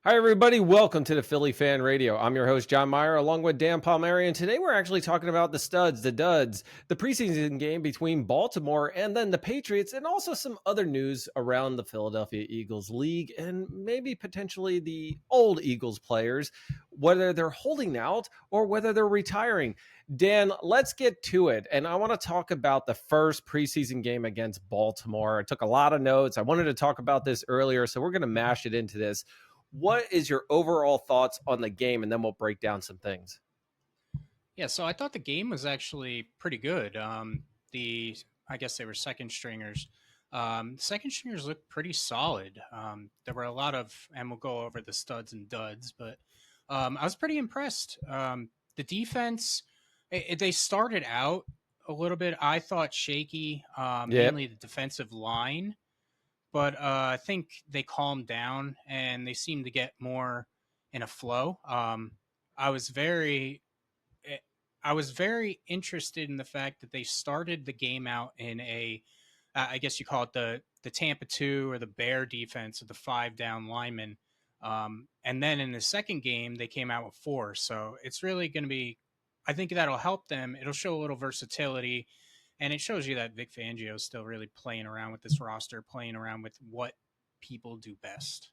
Hi, everybody. Welcome to the Philly Fan Radio. I'm your host, John Myer, along with Dan Palmieri. And today we're actually talking about the studs, the duds, the preseason game between Baltimore and then the Patriots, and also some other news around the Philadelphia Eagles League and maybe potentially the old Eagles players, whether they're holding out or whether they're retiring. Dan, let's get to it. And I want to talk about the first preseason game against Baltimore. I took a lot of notes. I wanted to talk about this earlier, so we're going to mash it into this. What is your overall thoughts on the game? And then we'll break down some things. Yeah, so I thought the game was actually pretty good. I guess they were second stringers. Second stringers looked pretty solid. There were a lot of, and we'll go over the studs and duds, but I was pretty impressed. The defense, they started out a little bit, I thought, shaky, Yep. mainly the defensive line, but I think they calmed down and they seemed to get more in a flow. I was very eh, I was very interested in the fact that they started the game out in I guess you call it the Tampa 2 or the Bear defense of the 5 down linemen. And then in the second game, they came out with 4. So it's really going to be, I think that'll help them. It'll show a little versatility. And it shows you that Vic Fangio is still really playing around with this roster, playing around with what people do best.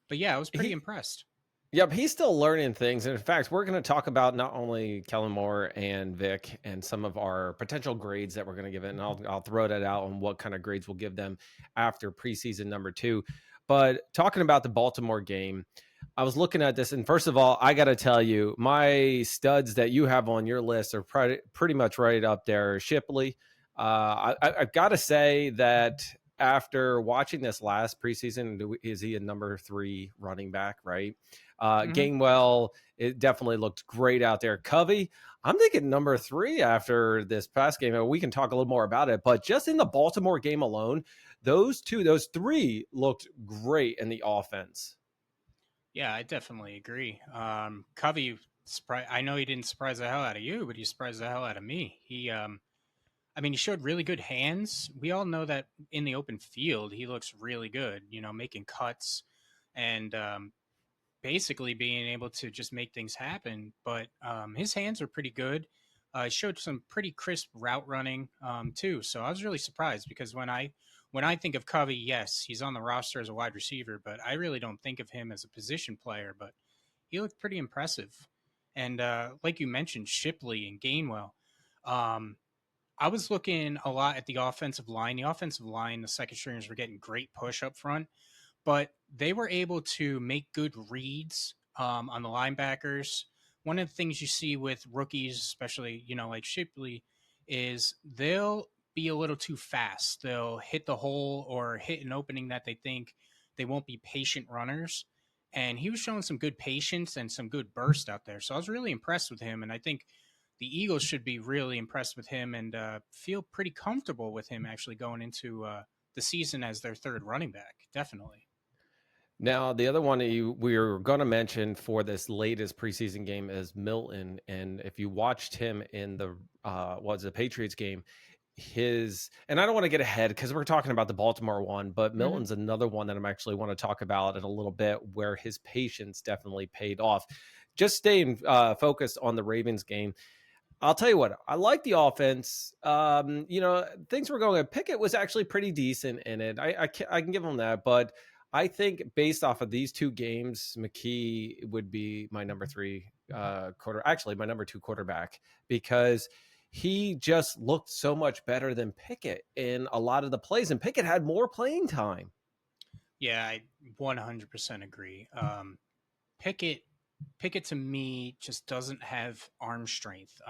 But yeah, I was pretty He, impressed. yep, he's still learning things. And in fact, we're going to talk about not only Kellen Moore and Vic and some of our potential grades that we're going to give it. And I'll throw that out on what kind of grades we'll give them after preseason number 2. But talking about the Baltimore game, I was looking at this, and first of all, I got to tell you, my studs that you have on your list are pretty much right up there. Shipley, I've got to say that after watching this last preseason, is he a number 3 running back, right? Mm-hmm. Gainwell, it definitely looked great out there. Covey, I'm thinking number 3 after this past game. We can talk a little more about it, but just in the Baltimore game alone, those 3 looked great in the offense. Yeah, I definitely agree. Covey, I know he didn't surprise the hell out of you, but he surprised the hell out of me. I mean, he showed really good hands. We all know that in the open field, he looks really good. Making cuts and basically being able to just make things happen. But his hands are pretty good. He showed some pretty crisp route running too. So I was really surprised because when I think of Covey, yes, he's on the roster as a wide receiver, but I really don't think of him as a position player. But he looked pretty impressive. And like you mentioned, Shipley and Gainwell. Um, I was looking a lot at the offensive line. The offensive line, the second stringers were getting great push up front, but they were able to make good reads on the linebackers. One of the things you see with rookies, especially like Shipley, is they'll be a little too fast. They'll hit the hole or hit an opening that they think they won't be patient runners. And he was showing some good patience and some good burst out there. So I was really impressed with him. And I think the Eagles should be really impressed with him and feel pretty comfortable with him actually going into the season as their third running back. Definitely. Now, the other one we were going to mention for this latest preseason game is Milton. And if you watched him in the Patriots game, and I don't want to get ahead because we're talking about the Baltimore one, but Mm-hmm. Milton's another one that I'm actually want to talk about in a little bit where his patience definitely paid off. Just staying focused on the Ravens game. I'll tell you what, I like the offense. Things were going. Pickett was actually pretty decent in it. I can give him that, but I think based off of these 2 games, McKee would be my number 3 actually my number 2 quarterback because he just looked so much better than Pickett in a lot of the plays, and Pickett had more playing time. Yeah, I 100% agree. Pickett, Pickett to me just doesn't have arm strength.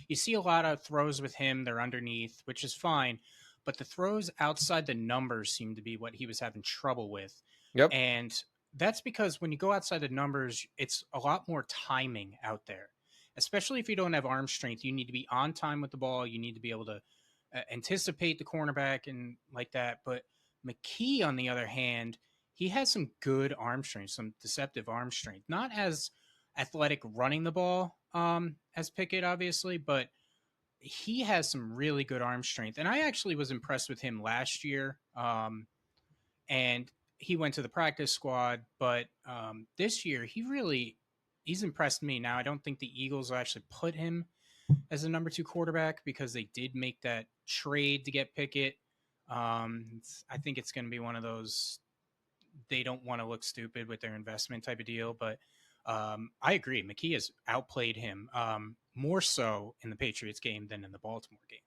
You see a lot of throws with him; they're underneath, which is fine, but the throws outside the numbers seem to be what he was having trouble with, Yep. and that's because when you go outside the numbers, it's a lot more timing out there. Especially if you don't have arm strength, you need to be on time with the ball. You need to be able to anticipate the cornerback and like that. But McKee, on the other hand, he has some good arm strength, some deceptive arm strength. Not as athletic running the ball as Pickett, obviously, but he has some really good arm strength. And I actually was impressed with him last year. And he went to the practice squad, but this year he's impressed me. Now I don't think the Eagles will actually put him as the number 2 quarterback because they did make that trade to get Pickett. I think it's going to be one of those they don't want to look stupid with their investment type of deal. But I agree. McKee has outplayed him more so in the Patriots game than in the Baltimore game.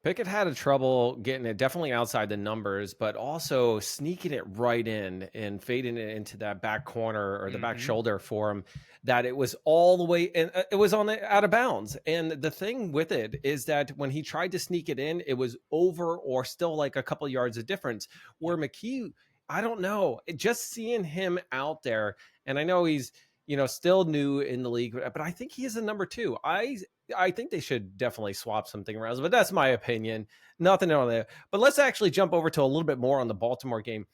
Pickett had a trouble getting it definitely outside the numbers, but also sneaking it right in and fading it into that back corner or the back Mm-hmm. shoulder for him. That it was all the way and it was on the out of bounds. And the thing with it is that when he tried to sneak it in, it was over or still like a couple yards of difference. Where Yep. McKee, I don't know, just seeing him out there, and I know he's still new in the league, but I think he is a number 2. I think they should definitely swap something around, but that's my opinion. Nothing on there. But let's actually jump over to a little bit more on the Baltimore game.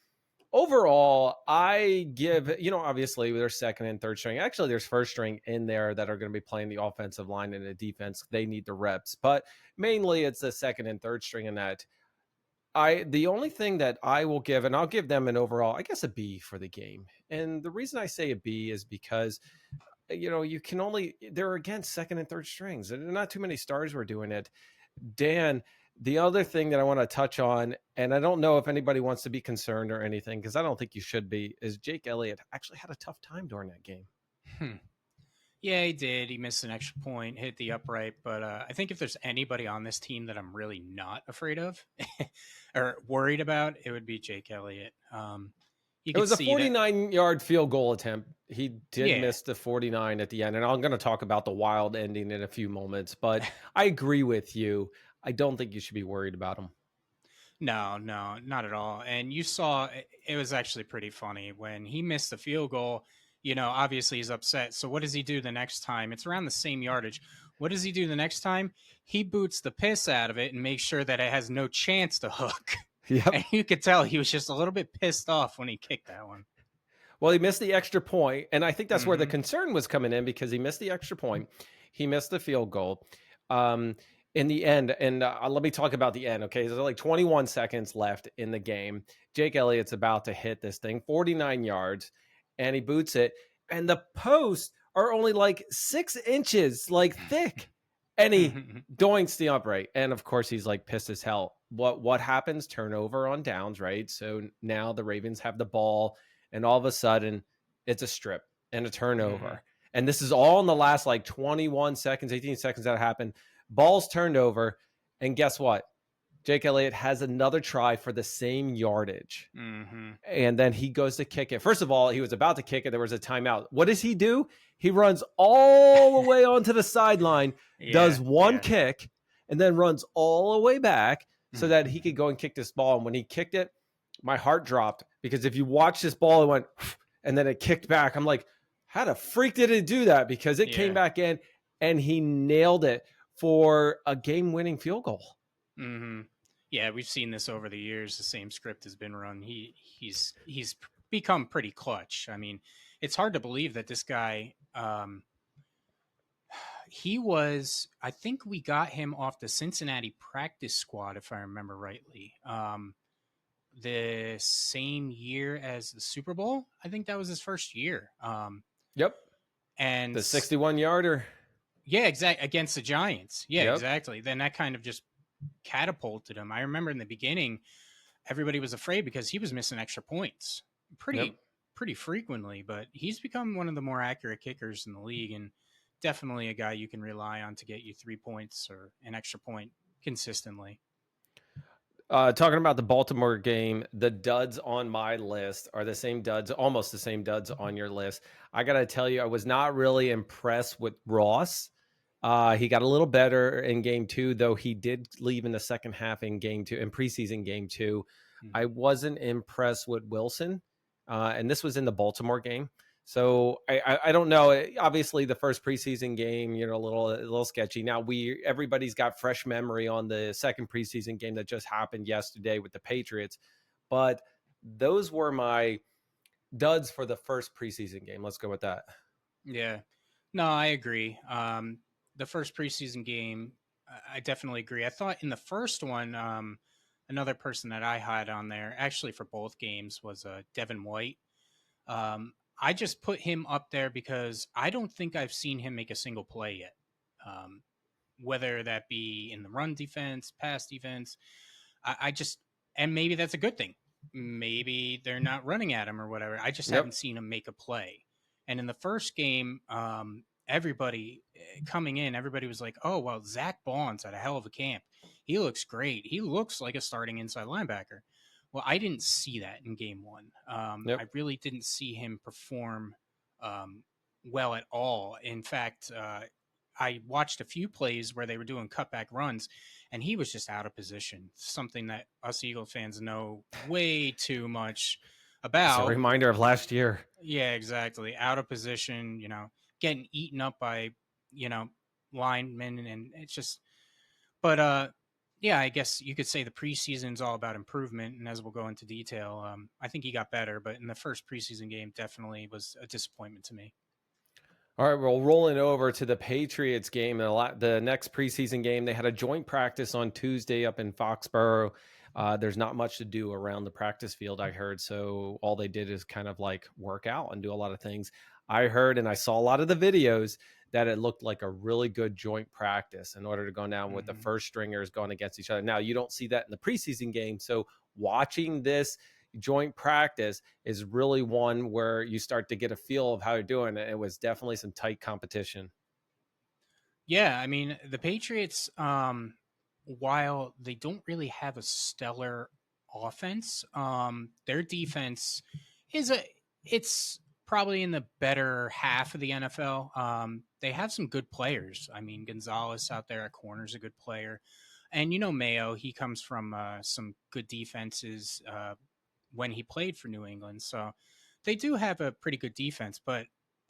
Overall, I give, obviously there's second and third string. Actually, there's first string in there that are going to be playing the offensive line and the defense. They need the reps, but mainly it's the second and third string in that. The only thing that I will give, and I'll give them an overall, I guess a B for the game. And the reason I say a B is because you can only they're against second and third strings, and not too many stars were doing it. Dan, the other thing that I want to touch on, and I don't know if anybody wants to be concerned or anything, because I don't think you should be, is Jake Elliott actually had a tough time during that game. Yeah, he did. He missed an extra point, hit the upright. But I think if there's anybody on this team that I'm really not afraid of or worried about, it would be Jake Elliott. You It could was a see that. 49-yard field goal attempt. He did Yeah. miss the 49 at the end, and I'm going to talk about the wild ending in a few moments, but I agree with you. I don't think you should be worried about him. No, not at all. And you saw it was actually pretty funny when he missed the field goal. Obviously he's upset. So what does he do the next time? It's around the same yardage. What does he do the next time? He boots the piss out of it and makes sure that it has no chance to hook. Yep. And you could tell he was just a little bit pissed off when he kicked that one. Well, he missed the extra point, and I think that's where the Mm-hmm. concern was coming in because he missed the extra point. He missed the field goal. In the end, and let me talk about the end, okay? There's like 21 seconds left in the game. Jake Elliott's about to hit this thing, 49 yards, and he boots it, and the posts are only like 6 inches like thick, and he doinks the upright. And of course, he's like pissed as hell. What happens? Turnover on downs, right? So now the Ravens have the ball, and all of a sudden it's a strip and a turnover. Mm-hmm. And this is all in the last like 21 seconds, 18 seconds that happened. Ball's turned over, and guess what? Jake Elliott has another try for the same yardage. Mm-hmm. And then he goes to kick it. First of all, he was about to kick it. There was a timeout. What does he do? He runs all the way onto the sideline, does one kick, and then runs all the way back so that he could go and kick this ball. And when he kicked it, my heart dropped because if you watch this ball, it went and then it kicked back. I'm like, how the freak did it do that? Because it came back in and he nailed it for a game-winning field goal. Mm-hmm. Yeah, we've seen this over the years. The same script has been run. He's become pretty clutch. I mean, it's hard to believe that this guy. I think we got him off the Cincinnati practice squad, if I remember rightly. The same year as the Super Bowl. I think that was his first year. Yep. And the 61-yarder. Yeah, exactly. Against the Giants. Yeah, Yep. exactly. Then that kind of just catapulted him. I remember in the beginning, everybody was afraid because he was missing extra points pretty frequently, but he's become one of the more accurate kickers in the league and definitely a guy you can rely on to get you 3 points or an extra point consistently. Talking about the Baltimore game, the duds on my list are the same duds, almost the same duds on your list. I got to tell you, I was not really impressed with Ross. He got a little better in game 2, though he did leave in the second half in game 2, in preseason game 2. I wasn't impressed with Wilson, and this was in the Baltimore game. So I don't know. Obviously, the first preseason game, a little sketchy. Now everybody's got fresh memory on the second preseason game that just happened yesterday with the Patriots, but those were my duds for the first preseason game. Let's go with that. Yeah, no, I agree. The first preseason game, I definitely agree. I thought in the first one, another person that I had on there actually for both games was Devin White. I just put him up there because I don't think I've seen him make a single play yet. Um, whether that be in the run defense, pass defense, I just, and maybe that's a good thing. Maybe they're not running at him or whatever. I just haven't Yep. seen him make a play. And in the first game, everybody coming in, everybody was like, "Oh well, Zach Bond's at a hell of a camp. He looks great. He looks like a starting inside linebacker." Well, I didn't see that in game one. I Yep. really didn't see him perform um, well at all. In fact, I watched a few plays where they were doing cutback runs, and he was just out of position. Something that us Eagle fans know way too much It's a about. reminder of last year. Yeah, exactly. Out of position, getting eaten up by, you know, linemen, and it's just, but yeah, I guess you could say the preseason's all about improvement, and as we'll go into detail, I think he got better, but in the first preseason game, definitely was a disappointment to me. All right, well, rolling over to the Patriots game, the next preseason game, they had a joint practice on Tuesday up in Foxborough. There's not much to do around the practice field, I heard. So all they did is kind of like work out and do a lot of things. I heard and I saw a lot of the videos that it looked like a really good joint practice in order to go down with the Mm-hmm. first stringers going against each other. Now, you don't see that in the preseason game. So watching this joint practice is really one where you start to get a feel of how you're doing. It was definitely some tight competition. Yeah, I mean, the Patriots, while they don't really have a stellar offense, their defense is it's probably in the better half of the NFL. They have some good players. I mean, Gonzalez out there at corner is a good player. And Mayo, he comes from some good defenses when he played for New England. So they do have a pretty good defense, but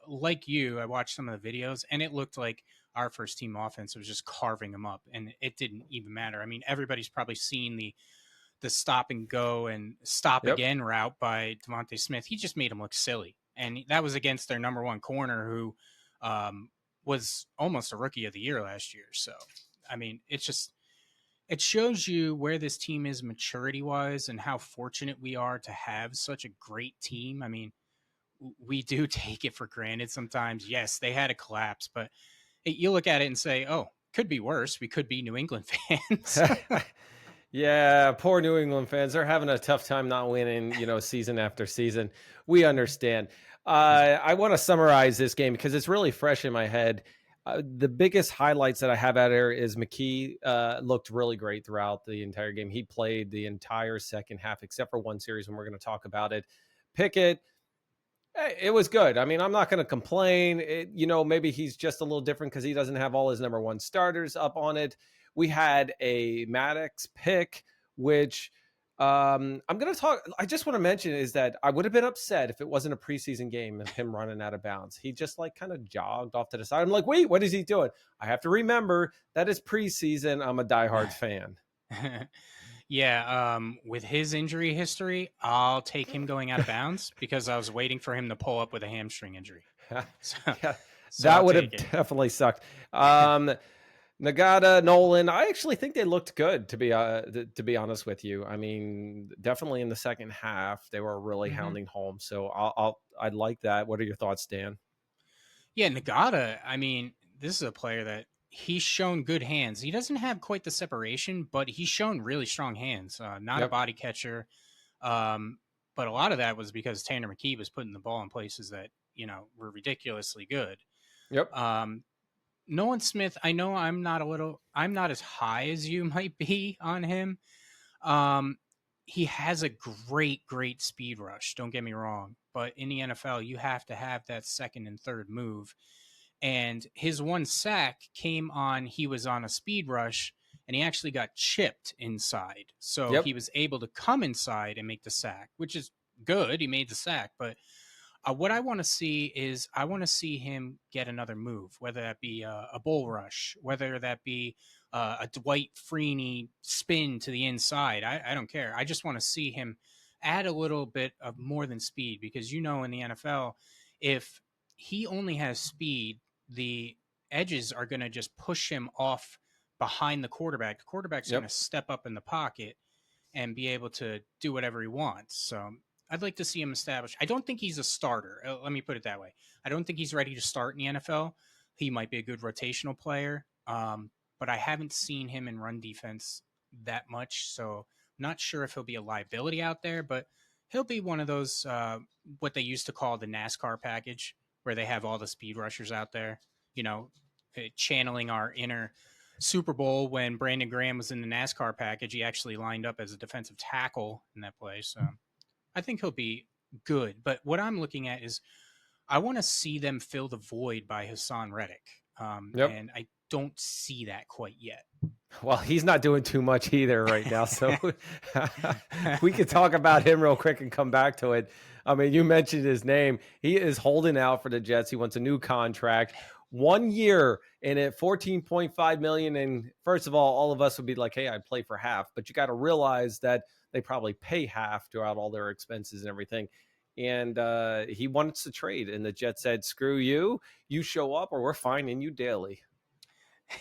like you, I watched some of the videos and it looked like our first team offense was just carving them up, and it didn't even matter. I mean, everybody's probably seen the stop and go and stop Yep. again route by Devontae Smith. He just made him look silly, and that was against their number one corner, who was almost a rookie of the year last year. So, I mean, it shows you where this team is maturity wise and how fortunate we are to have such a great team. I mean, we do take it for granted sometimes. Yes, they had a collapse, but you look at it and say, "Oh, could be worse. We could be New England fans." Yeah, poor New England fans. They're having a tough time not winning, season after season. We understand. I want to summarize this game because it's really fresh in my head. The biggest highlights that I have out here is McKee looked really great throughout the entire game. He played the entire second half, except for one series, and we're going to talk about it. Pickett, it was good. I mean, I'm not going to complain. Maybe he's just a little different because he doesn't have all his number one starters up on it. We had a Maddox pick, which I'm going to talk. I just want to mention is that I would have been upset if it wasn't a preseason game of him running out of bounds. He just like kind of jogged off to the side. I'm like, wait, what is he doing? I have to remember that is preseason. I'm a diehard fan. Yeah, with his injury history, I'll take him going out of bounds because I was waiting for him to pull up with a hamstring injury. So, Yeah, so that I'll would have take it. definitely sucked. Nagata, Nolan, I actually think they looked good to be honest with you. I mean, definitely in the second half they were really Hmm. hounding home. So I'd like that. What are your thoughts, Dan? Yeah, Nagata. I mean, this is a player that he's shown good hands. He doesn't have quite the separation, but he's shown really strong hands. Not a Yep. body catcher, um, but a lot of that was because Tanner McKee was putting the ball in places that were ridiculously good. Yep. Um, Nolan Smith, I know I'm not as high as you might be on him. Um, he has a great speed rush. Don't get me wrong, but in the NFL, you have to have that second and third move. And his one sack came on, he was on a speed rush and he actually got chipped inside. So Yep. he was able to come inside and make the sack, which is good. He made the sack, but what I want to see is I want to see him get another move, whether that be a bull rush, whether that be a Dwight Freeney spin to the inside. I don't care. I just want to see him add a little bit of more than speed because in the NFL, if he only has speed, the edges are going to just push him off behind the quarterback. The quarterback's going to Yep. step up in the pocket and be able to do whatever he wants. So I'd like to see him established. I don't think he's a starter. Let me put it that way. I don't think he's ready to start in the NFL. He might be a good rotational player, but I haven't seen him in run defense that much. So I'm not sure if he'll be a liability out there, but he'll be one of those, what they used to call the NASCAR package, where they have all the speed rushers out there, you know, channeling our inner Super Bowl when Brandon Graham was in the NASCAR package. He actually lined up as a defensive tackle in that play. So I think he'll be good. But what I'm looking at is I want to see them fill the void by Hassan Reddick. Yep. And I don't see that quite yet. Well, he's not doing too much either right now. So we could talk about him real quick and come back to it. I mean, you mentioned his name. He is holding out for the Jets. He wants a new contract, 1 year and at 14.5 million. And first of all of us would be like, hey, I'd play for half. But you got to realize that they probably pay half throughout all their expenses and everything. And he wants to trade. And the Jets said, screw you. You show up or we're fining you daily.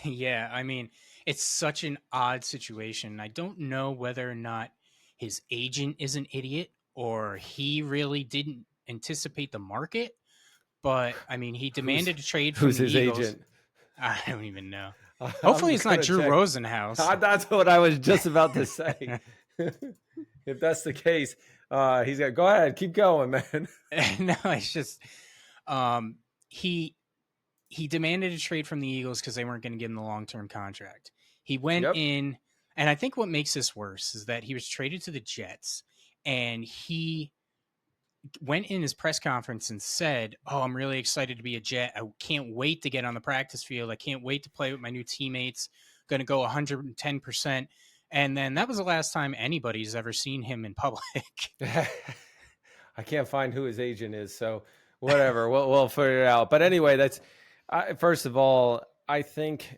Yeah, I mean, it's such an odd situation. I don't know whether or not his agent is an idiot or he really didn't anticipate the market. But I mean, he demanded a trade from Who's the his Eagles. agent? I don't even know. I'm Hopefully, it's not gonna Drew check. Rosenhaus. That's what I was just about to say. If that's the case, he's got. Go ahead, keep going, man. No, it's just um, he he demanded a trade from the Eagles because they weren't going to give him the long-term contract. He went Yep. in, and I think what makes this worse is that he was traded to the Jets, and he went in his press conference and said, "Oh, I'm really excited to be a Jet. I can't wait to get on the practice field. I can't wait to play with my new teammates. Going to go 110%." And then that was the last time anybody's ever seen him in public. I can't find who his agent is, so whatever. We'll figure it out. But anyway, that's first of all, I think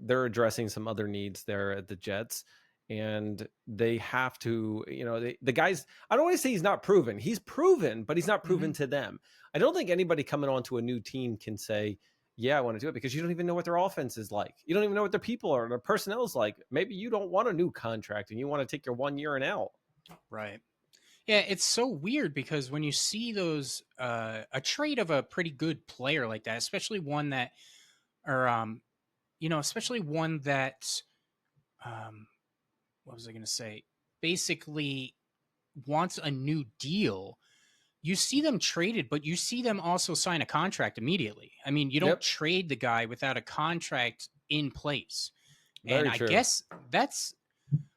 they're addressing some other needs there at the Jets, and they have to. The guys. I don't want to say he's not proven. He's proven, but he's not proven to them. I don't think anybody coming onto a new team can say, yeah, I want to do it, because you don't even know what their offense is like. You don't even know what their people are, their personnel is like. Maybe you don't want a new contract and you want to take your 1 year and out. Right. Yeah, it's so weird because when you see those a trade of a pretty good player like that, especially one that or especially one that um what was I going to say? Basically wants a new deal. You see them traded, but you see them also sign a contract immediately. I mean, you don't Yep. trade the guy without a contract in place. And Very I true. guess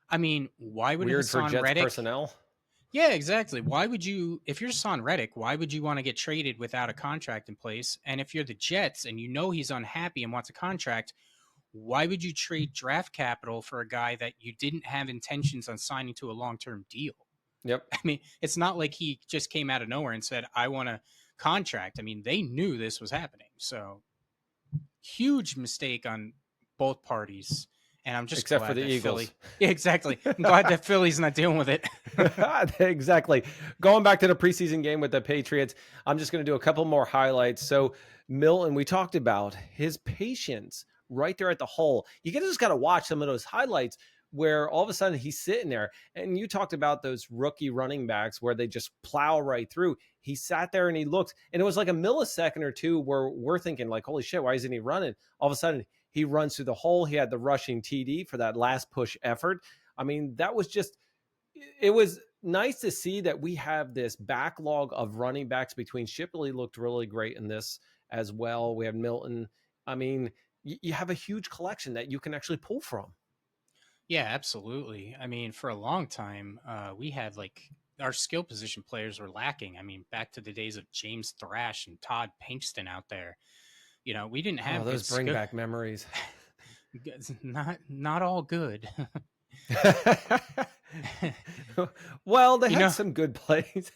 I mean, why would Weird for Hassan Jets Reddick? personnel. Yeah, exactly. Why would you, if you're Hassan Reddick, why would you want to get traded without a contract in place? And if you're the Jets and you know he's unhappy and wants a contract, why would you trade draft capital for a guy that you didn't have intentions on signing to a long-term deal? Yep. I mean, it's not like he just came out of nowhere and said, I want a contract. I mean, they knew this was happening. So huge mistake on both parties. And I'm just Except for glad the that Eagles. Philly. Yeah, exactly. I'm glad that Philly's not dealing with it. Exactly. Going back to the preseason game with the Patriots, I'm just going to do a couple more highlights. So Milton, we talked about his patience right there at the hole. You just got to watch some of those highlights where all of a sudden he's sitting there, and you talked about those rookie running backs where they just plow right through. He sat there and he looked, and it was like a millisecond or two where we're thinking like, holy shit, why isn't he running? All of a sudden he runs through the hole. He had the rushing TD for that last push effort. I mean, it was nice to see that we have this backlog of running backs between Shipley looked really great in this as well. We have Milton. I mean, you have a huge collection that you can actually pull from. Yeah, absolutely. I mean, for a long time, we had our skill position players were lacking. I mean, back to the days of James Thrash and Todd Pinkston out there. We didn't Oh, have those good bring skill. back memories. Not all good. Well, they you had know, some good plays.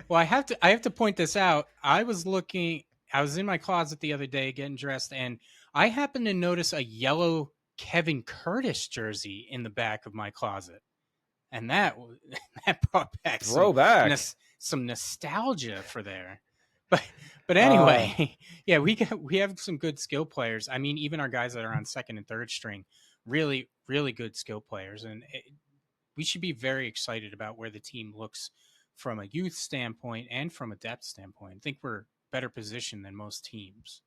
well, I have to point this out. I was in my closet the other day getting dressed, and I happened to notice a yellow Kevin Curtis jersey in the back of my closet. And that that brought back Throwback. some nostalgia for there. But but Uh, anyway, yeah, we have some good skill players. I mean, even our guys that are on second and third string, really really good skill players, and we should be very excited about where the team looks from a youth standpoint and from a depth standpoint. I think we're better positioned than most teams.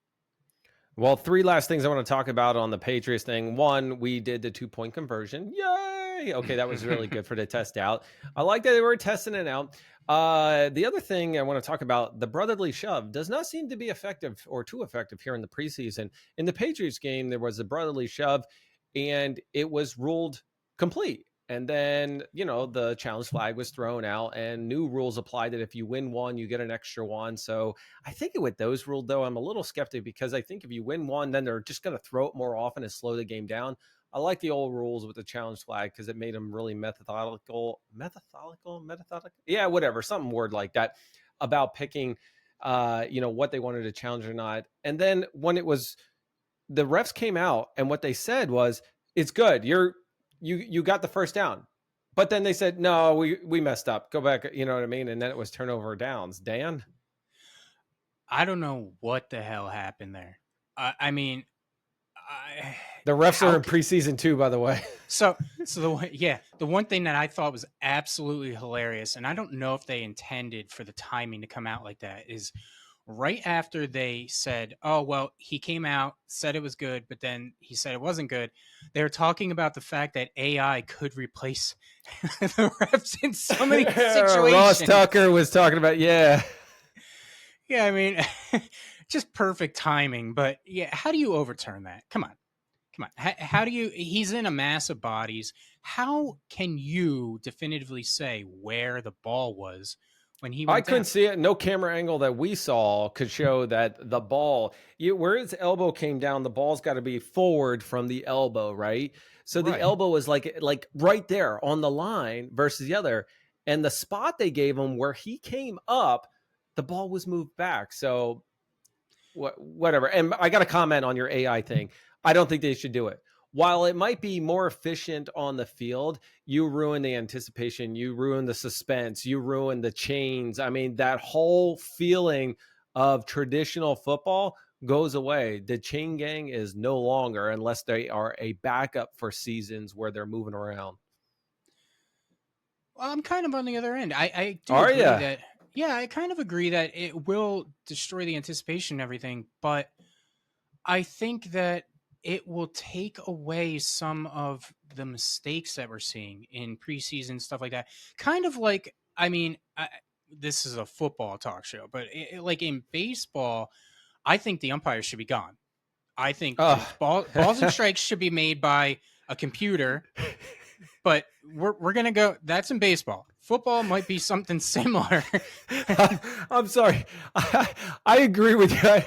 Well, three last things I want to talk about on the Patriots thing. One, we did the 2-point conversion. Yay! Okay, that was really good for the test out. I like that they were testing it out. The other thing I want to talk about, the brotherly shove does not seem to be effective or too effective here in the preseason. In the Patriots game, there was a brotherly shove and it was ruled complete. And then, the challenge flag was thrown out and new rules apply that if you win one, you get an extra one. So I think with those rules, though, I'm a little skeptic because I think if you win one, then they're just going to throw it more often and slow the game down. I like the old rules with the challenge flag because it made them really methodical. Yeah, whatever, something word like that about picking, what they wanted to challenge or not. And then when the refs came out and what they said was, it's good. You got the first down. But then they said, no, we messed up. Go back. You know what I mean? And then it was turnover downs. Dan? I don't know what the hell happened there. I mean, the refs are in preseason too, by the way. So the one thing that I thought was absolutely hilarious, and I don't know if they intended for the timing to come out like that, is right after they said, oh, well, he came out, said it was good, but then he said it wasn't good. They were talking about the fact that AI could replace the refs in so many situations. Ross Tucker was talking about, yeah. Yeah, I mean, just perfect timing. But yeah, how do you overturn that? Come on. How do you, he's in a mass of bodies. How can you definitively say where the ball was when he went I couldn't down? see it. No camera angle that we saw could show that the ball, where his elbow came down, the ball's got to be forward from the elbow, right? So the elbow was like right there on the line versus the other. And the spot they gave him where he came up, the ball was moved back. So whatever. And I got to comment on your AI thing. I don't think they should do it. While it might be more efficient on the field, you ruin the anticipation, you ruin the suspense, you ruin the chains. I mean, that whole feeling of traditional football goes away. The chain gang is no longer unless they are a backup for seasons where they're moving around. Well, I'm kind of on the other end. I do Are agree ya? that, yeah, I kind of agree that it will destroy the anticipation and everything, but I think that it will take away some of the mistakes that we're seeing in preseason stuff like that. Kind of like, I mean, this is a football talk show, but like in baseball, I think the umpires should be gone. I think balls and strikes should be made by a computer. But we're gonna go. That's in baseball. Football might be something similar. I'm sorry. I agree with you.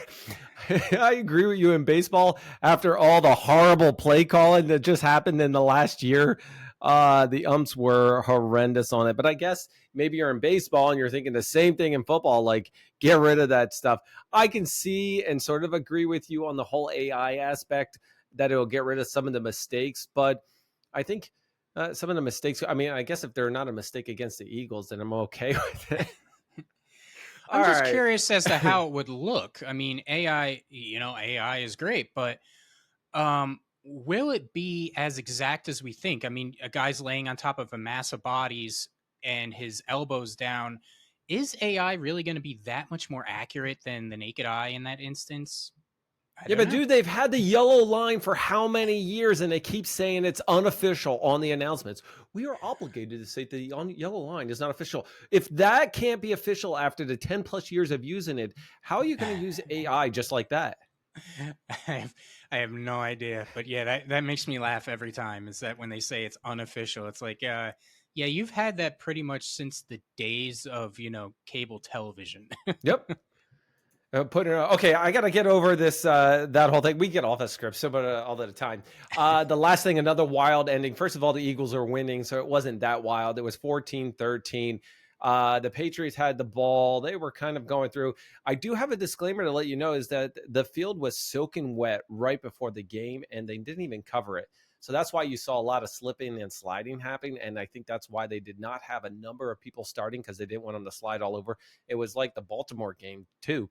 I agree with you in baseball. After all the horrible play calling that just happened in the last year, the umps were horrendous on it. But I guess maybe you're in baseball and you're thinking the same thing in football, like get rid of that stuff. I can see and sort of agree with you on the whole AI aspect that it'll get rid of some of the mistakes. But I think some of the mistakes, I mean, I guess if they're not a mistake against the Eagles, then I'm okay with it. I'm just curious as to how it would look. I mean, AI, AI is great, but will it be as exact as we think? I mean, a guy's laying on top of a mass of bodies and his elbows down. Is AI really going to be that much more accurate than the naked eye in that instance? Yeah, but dude, they've had the yellow line for how many years, and they keep saying it's unofficial on the announcements. We are obligated to say the yellow line is not official. If that can't be official after the 10 plus years of using it, how are you going to use AI just like that? I have no idea, but yeah, that makes me laugh every time. Is that when they say it's unofficial, it's like, yeah, you've had that pretty much since the days of cable television. Yep. Okay, I gotta get over this that whole thing. We get off the script so but all the time. The last thing, another wild ending. First of all, the Eagles are winning, so it wasn't that wild. It was 14-13. The Patriots had the ball. They were kind of going through. I do have a disclaimer to let you know is that the field was soaking wet right before the game, and they didn't even cover it. So that's why you saw a lot of slipping and sliding happen. And I think that's why they did not have a number of people starting because they didn't want them to slide all over. It was like the Baltimore game, too.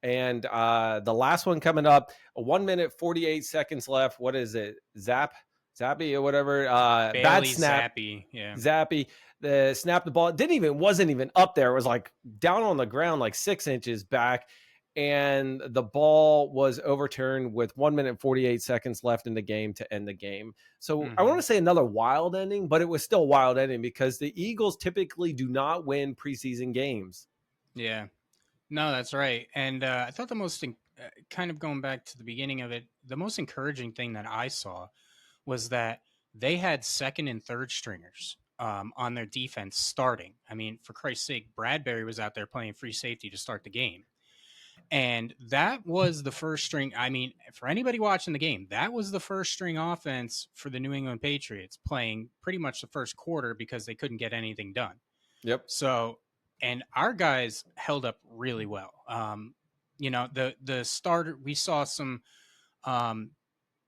And the last one coming up, 1 minute, 48 seconds left. What is it? Zap Zappy or whatever. Bad Bailey snap. Zappi. Yeah. Zappy. The snap the ball wasn't even up there. It was like down on the ground, like 6 inches back. And the ball was overturned with 1 minute and 48 seconds left in the game to end the game. So I want to say another wild ending, but it was still a wild ending because the Eagles typically do not win preseason games. Yeah. No, that's right. And I thought the most, kind of going back to the beginning of it, the most encouraging thing that I saw was that they had second and third stringers on their defense starting. I mean, for Christ's sake, Bradbury was out there playing free safety to start the game. And that was the first string. I mean, for anybody watching the game, that was the first string offense for the New England Patriots playing pretty much the first quarter because they couldn't get anything done. Yep. So, and our guys held up really well. The starter, we saw some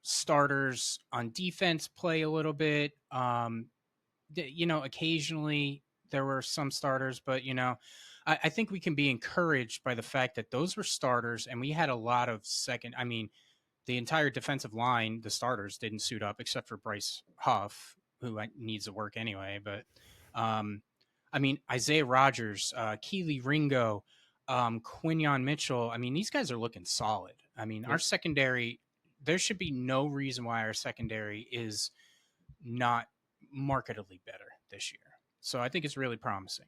starters on defense play a little bit. Occasionally there were some starters, but I think we can be encouraged by the fact that those were starters, and we had a lot of second. I mean, the entire defensive line, the starters didn't suit up except for Bryce Huff, who needs to work anyway. But I mean, Isaiah Rogers, Keely Ringo, Quinion Mitchell. I mean, these guys are looking solid. I mean, our secondary, there should be no reason why our secondary is not markedly better this year. So I think it's really promising.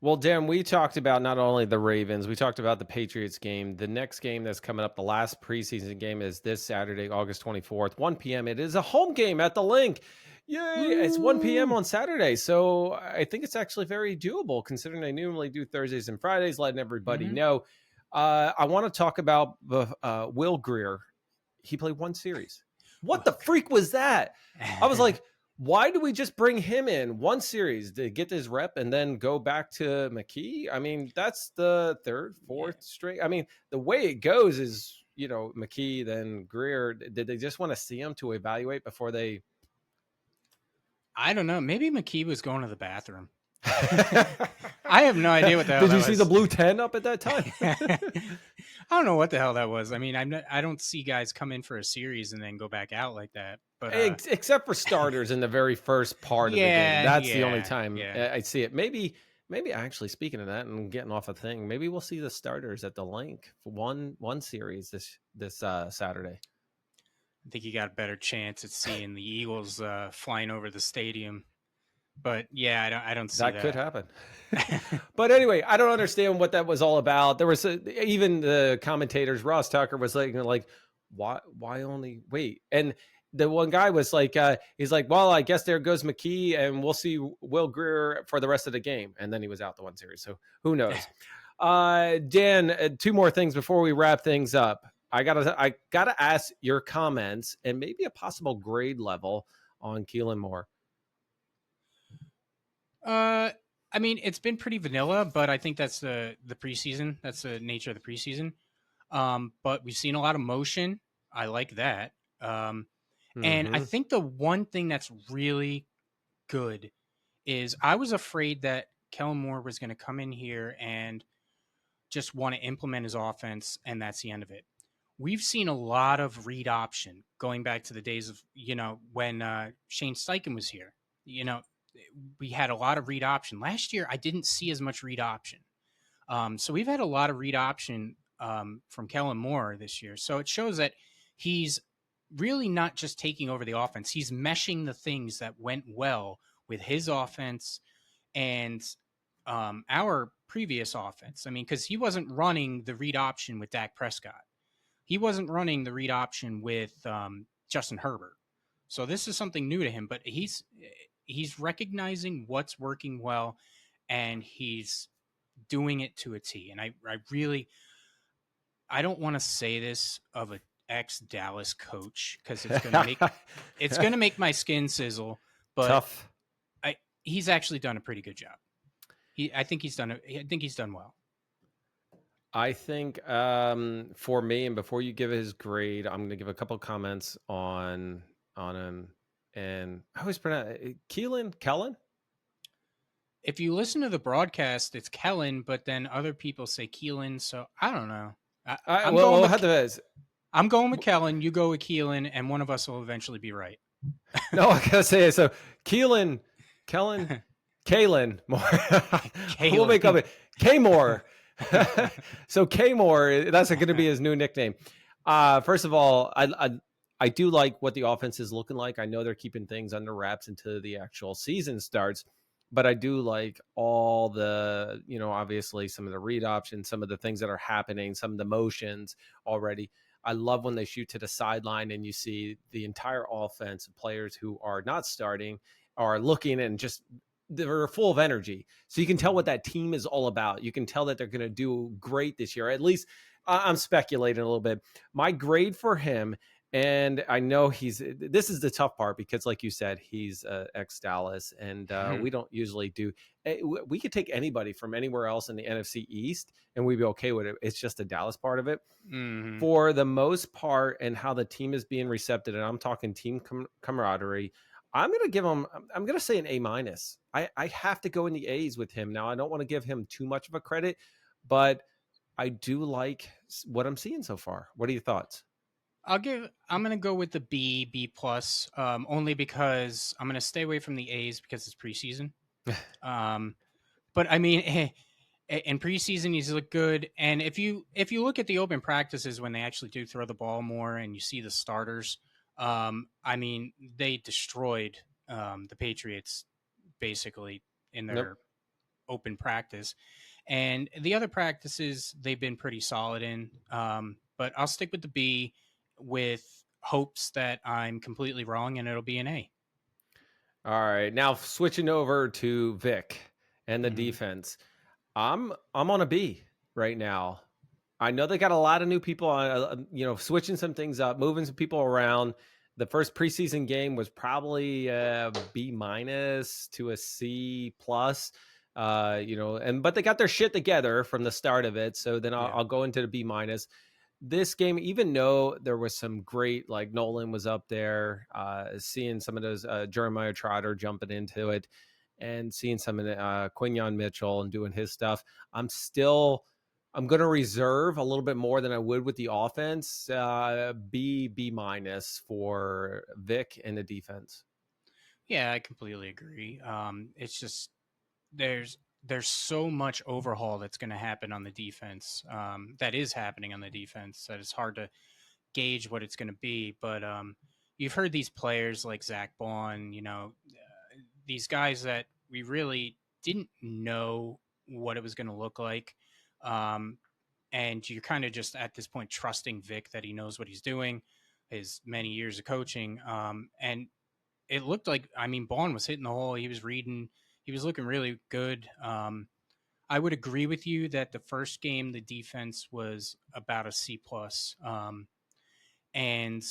Well, Dan, we talked about not only the Ravens, we talked about the Patriots game. The next game that's coming up, the last preseason game, is this Saturday, August 24th, 1 p.m. It is a home game at the Link. Yay! Woo! It's 1 p.m. on Saturday. So I think it's actually very doable considering they normally do Thursdays and Fridays, letting everybody know. I want to talk about Will Grier. He played one series. What the freak was that? I was like, why do we just bring him in one series to get his rep and then go back to McKee? I mean, that's the third, fourth straight. I mean, the way it goes is, McKee, then Grier. Did they just want to see him to evaluate before they? I don't know. Maybe McKee was going to the bathroom. I have no idea what the hell Did you see the blue 10 up at that time? I don't know what the hell that was. I mean, I don't see guys come in for a series and then go back out like that. But except for starters in the very first part of the game. That's the only time I see it. Maybe actually, speaking of that and getting off a thing, maybe we'll see the starters at the Link for one series this Saturday. I think you got a better chance at seeing the Eagles flying over the stadium. But yeah, I don't see that. That could happen. But anyway, I don't understand what that was all about. There was even the commentators, Ross Tucker was like, why only wait? And the one guy was like, he's like, well, I guess there goes McKee, and we'll see Will Grier for the rest of the game. And then he was out the one series. So who knows? Dan, two more things before we wrap things up. I gotta ask your comments and maybe a possible grade level on Keelan Moore. I mean, it's been pretty vanilla, but I think that's the preseason. That's the nature of the preseason. But we've seen a lot of motion. I like that. And I think the one thing that's really good is I was afraid that Kellen Moore was going to come in here and just want to implement his offense, and that's the end of it. We've seen a lot of read option going back to the days of, when Shane Steichen was here. We had a lot of read option. Last year, I didn't see as much read option. So we've had a lot of read option from Kellen Moore this year. So it shows that he's really not just taking over the offense. He's meshing the things that went well with his offense and our previous offense. I mean, because he wasn't running the read option with Dak Prescott. He wasn't running the read option with Justin Herbert. So this is something new to him, but he's recognizing what's working well, and he's doing it to a T. And I don't want to say this of an ex-Dallas coach because it's gonna make my skin sizzle. But tough. He's actually done a pretty good job. I think he's done well. I think for me, and before you give his grade, I'm going to give a couple of comments on him. And I always pronounce Kellen. If you listen to the broadcast, it's Kellen, but then other people say Keelan. So I don't know. I'm going with Kellen. You go with Keelan, and one of us will eventually be right. No, I gotta say it. So Keelan, Kellen, Kalen Moore. We'll make up Kalen. it. K Moore. So K Moore, that's going to be his new nickname. First of all, I do like what the offense is looking like. I know they're keeping things under wraps until the actual season starts, but I do like all the, obviously some of the read options, some of the things that are happening, some of the motions already. I love when they shoot to the sideline and you see the entire offense of players who are not starting are looking and just they're full of energy. So you can tell what that team is all about. You can tell that they're going to do great this year. At least I'm speculating a little bit. My grade for him, and I know this is the tough part because, like you said, he's ex Dallas, and we don't usually do. We could take anybody from anywhere else in the NFC East, and we'd be okay with it. It's just the Dallas part of it Mm-hmm. for the most part, and how the team is being receptive, and I'm talking team camaraderie. I'm going to give him, I'm going to say an A minus. I have to go in the A's with him. Now, I don't want to give him too much of a credit, but I do like what I'm seeing so far. What are your thoughts? I'm gonna go with the B plus, only because I'm gonna stay away from the A's because it's preseason. Um, but I mean, in preseason he's looked good, and if you look at the open practices when they actually do throw the ball more, and you see the starters, I mean they destroyed the Patriots basically in Nope. their open practice, and the other practices they've been pretty solid in. But I'll stick with the B with hopes that I'm completely wrong and it'll be an A. All right. Now switching over to Vic and the Mm-hmm. defense. I'm on a B right now. I know they got a lot of new people on, switching some things up, moving some people around. The first preseason game was probably a B minus to a C plus, but they got their shit together from the start of it. So then I'll, Yeah. I'll go into the B minus. This game, even though there was some great, like Nolan was up there, seeing some of those Jeremiah Trotter jumping into it, and seeing some of the Quinyon Mitchell and doing his stuff, I'm going to reserve a little bit more than I would with the offense. B minus for Vic and the defense. Yeah, I completely agree. It's just there's there's so much overhaul that's going to happen on the defense. That is happening on the defense. That it's hard to gauge what it's going to be. But you've heard these players like Zach Bond, these guys that we really didn't know what it was going to look like. Um, and you're kind of just at this point trusting Vic that he knows what he's doing, his many years of coaching. And it looked like, I mean, Bond was hitting the hole. He was reading, he was looking really good. I would agree with you that the first game, the defense was about a C plus. And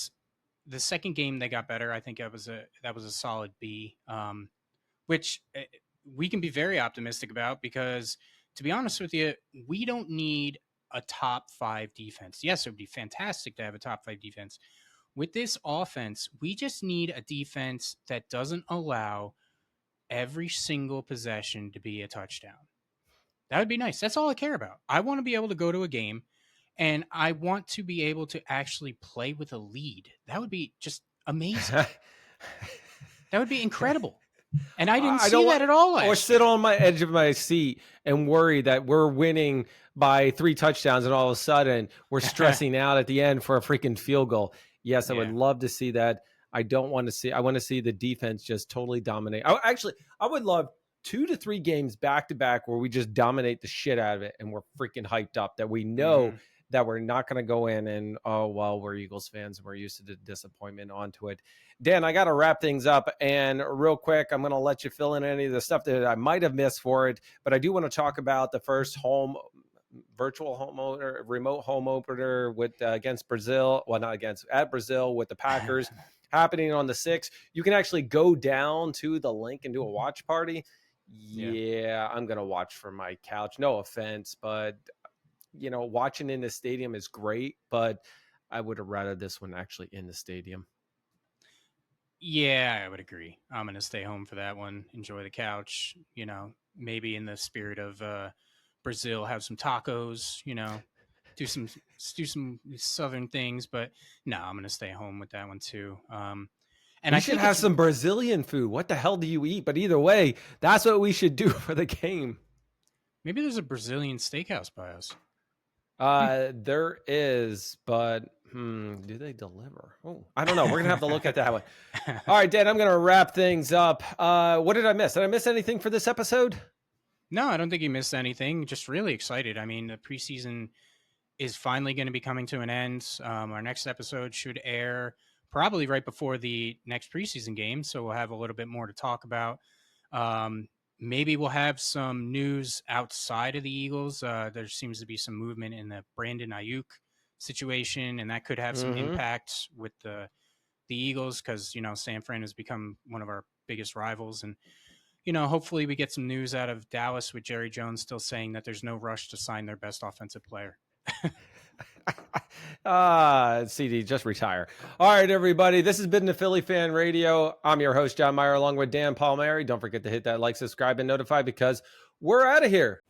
the second game they got better. I think that was a solid B, which we can be very optimistic about because, to be honest with you, we don't need a top five defense. Yes, it would be fantastic to have a top five defense. With this offense, we just need a defense that doesn't allow every single possession to be a touchdown. That would be nice. That's all I care about. I want to be able to go to a game and I want to be able to actually play with a lead. That would be just amazing. That would be incredible. And I didn't I see don't that want at all or last sit year. on my edge of my seat and worry that we're winning by 3 touchdowns and all of a sudden we're stressing out at the end for a freaking field goal. Yes, I would Yeah. love to see that. I want to see the defense just totally dominate. I would love 2 to 3 games back to back where we just dominate the shit out of it and we're freaking hyped up that we know Mm-hmm. that we're not going to go in and, oh, well, we're Eagles fans and we're used to the disappointment onto it. Dan, I got to wrap things up. And real quick, I'm going to let you fill in any of the stuff that I might have missed for it. But I do want to talk about the first virtual home opener, remote home opener with against Brazil. Well, not against, at Brazil with the Packers happening on the 6th. You can actually go down to the link and do a watch party. Yeah. Yeah, I'm going to watch from my couch. No offense, but watching in the stadium is great, but I would have rather this one actually in the stadium. Yeah, I would agree. I'm going to stay home for that one. Enjoy the couch. Maybe in the spirit of Brazil, have some tacos. Do some southern things. But no, I'm going to stay home with that one too. And We I should think have it's some Brazilian food. What the hell do you eat? But either way, that's what we should do for the game. maybe there's a Brazilian steakhouse by us. There is, but do they deliver? Oh, I don't know. We're gonna have to look at that one. All right, Dan, I'm gonna wrap things up. What did I miss? Did I miss anything for this episode? No, I don't think you missed anything. Just really excited. I mean, the preseason is finally going to be coming to an end. Our next episode should air probably right before the next preseason game, so we'll have a little bit more to talk about. Maybe we'll have some news outside of the Eagles. There seems to be some movement in the Brandon Ayuk situation, and that could have some impact with the Eagles because San Fran has become one of our biggest rivals, and hopefully we get some news out of Dallas with Jerry Jones still saying that there's no rush to sign their best offensive player. CD, just retire. All right, everybody. This has been the Philly Fan Radio. I'm your host, John Myer, along with Dan Palmieri. Don't forget to hit that like, subscribe, and notify because we're out of here.